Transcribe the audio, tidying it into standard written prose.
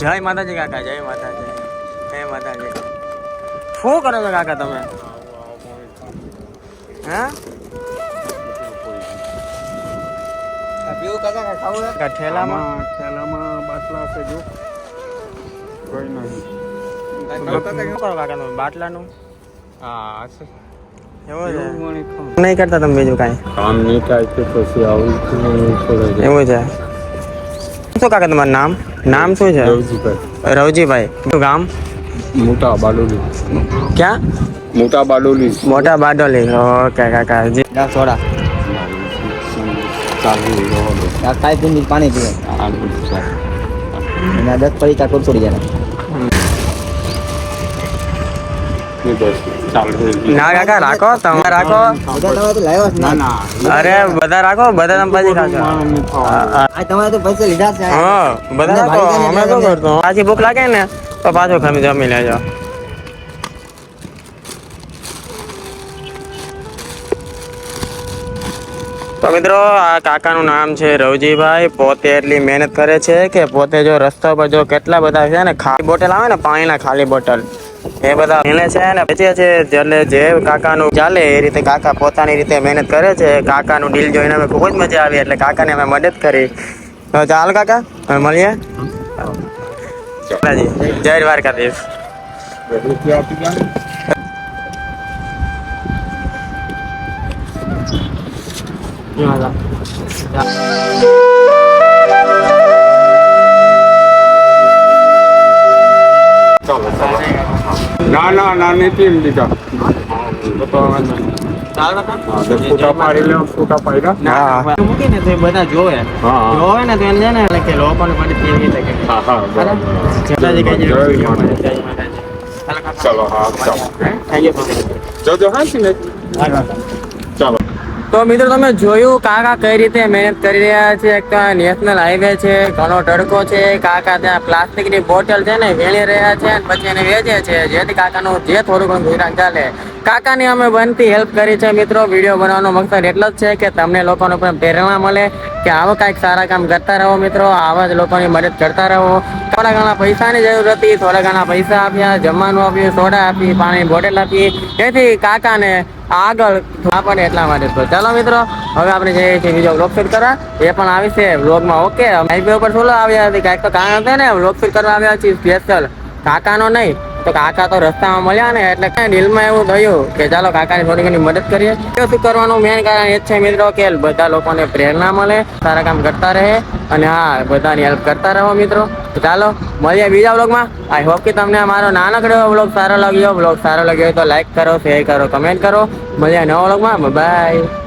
જય માતાજી કાકા, જય માતાજી, જય માતાજી. શું કરો છો કાકા તમે? હા ઠેલામાં બાટલા છે જો કોઈ નહીં. શું કરો કાકા તમે બાટલાનું? હા એવું છે. નહીં કરતા તમે બીજું કાંઈ? કામ નહીં થાય તો પછી આવું એવું છે. શું કાકા તમારું નામ? નામ શું છે? રવજીભાઈ. રવજીભાઈ. શું ગામ? મોટા બાડોલી. ક્યાં? મોટા બાડોલી. મોટા બારડોલી. ઓકે કાકા. જી સોડા ખાઈ પીને પાણી પીવે એના 10 પૈસા કુરકુરી જાય. ના કાકા રાખો, તમે રાખો. અરે બધા રાખો, બધા તમે પછી ખાશો. તમારે તો પૈસા લીધા છે. હા બધા રાખો. અમે શું કરતો પાછી ભૂખ લાગે ને તો પાછો જમી લેજો. તો મિત્રો આ કાકાનું નામ છે રવજીભાઈ. પોતે એટલી મહેનત કરે છે કે પોતે જો રસ્તા પર જો કેટલા બધા છે ને ખાલી બોટલ આવે ને પાણીના ખાલી બોટલ એ બધા વીણે છે ને વેચે છે. એટલે જે કાકાનું ચાલે એ રીતે કાકા પોતાની રીતે મહેનત કરે છે. કાકાનું ડીલ જોઈને અમે ખૂબ જ મજા આવી એટલે કાકાને અમે મદદ કરી. તો ચાલ કાકા હવે મળીએ. જય દ્વારકાધીશ. ના નથી એમ દીધા. ફોટા પાડી લે, ફોટા પાડ્યા. મૂકીને તો બધા જોવે ને તો એને ને કે લોકોને મદદ કેવી રીતે કરે. ચલો હા ચાલો જોજો હા છે ને ચાલો. તો મિત્રો તમે જોયું કાકા કઈ રીતે મહેનત કરી રહ્યા છે. એક તો નેશનલ હાઈવે છે, ઘણો તડકો છે. કાકા ત્યાં પ્લાસ્ટિકની બોટલ છે ને વેણી રહ્યા છે અને પછી એને વેચે છે જેથી કાકાનું જે થોડું ઘણું ગુજરાન ચાલે. કાકાની અમે બનતી હેલ્પ કરી છે મિત્રો. વિડીયો બનાવવાનો મકસદ એટલો જ છે કે તમને લોકોને પણ પ્રેરણા મળે કે આવા કાંઈક સારા કામ કરતા રહો મિત્રો. આવા જ લોકોની મદદ કરતા રહો. થોડા ઘણા પૈસાની જરૂર હતી, થોડા ઘણા પૈસા આપ્યા, જમવાનું આપ્યું, સોડા આપી, પાણીની બોટલ આપી, જેથી કાકાને આગળ આપણને એટલા માટે. તો ચાલો મિત્રો હવે આપણે જઈએ છીએ બીજો વ્લોગ શૂટ કરવા. એ પણ આવી છે વ્લોગમાં. ઓકે હાઈવે ઉપર સોલો આવ્યા હતી કાંઈક તો કારણ હતા ને વ્લોગ શૂટ કરવા આવ્યા છીએ સ્પેશિયલ. કાકાનો નહીં તો કાકા તો રસ્તામાં મળ્યા ને એટલે કઈ દિલમાં એવું થયું કે ચાલો કાકાની થોડી ઘણી મદદ કરીએ. શું કરવાનું મેન કારણ એ જ છે મિત્રો કે બધા લોકોને પ્રેરણા મળે, સારા કામ કરતા રહે અને હા બધાની હેલ્પ કરતા રહો મિત્રો. તો ચાલો મળીએ બીજા વ્લોગમાં. આઈ હોપ કે તમને મારો નાનકડો વ્લોગ સારો લાગ્યો. વ્લોગ સારો લાગ્યો હોય તો લાઈક કરો, શેર કરો, કમેન્ટ કરો. મળીએ નવા વ્લોગમાં. બાય.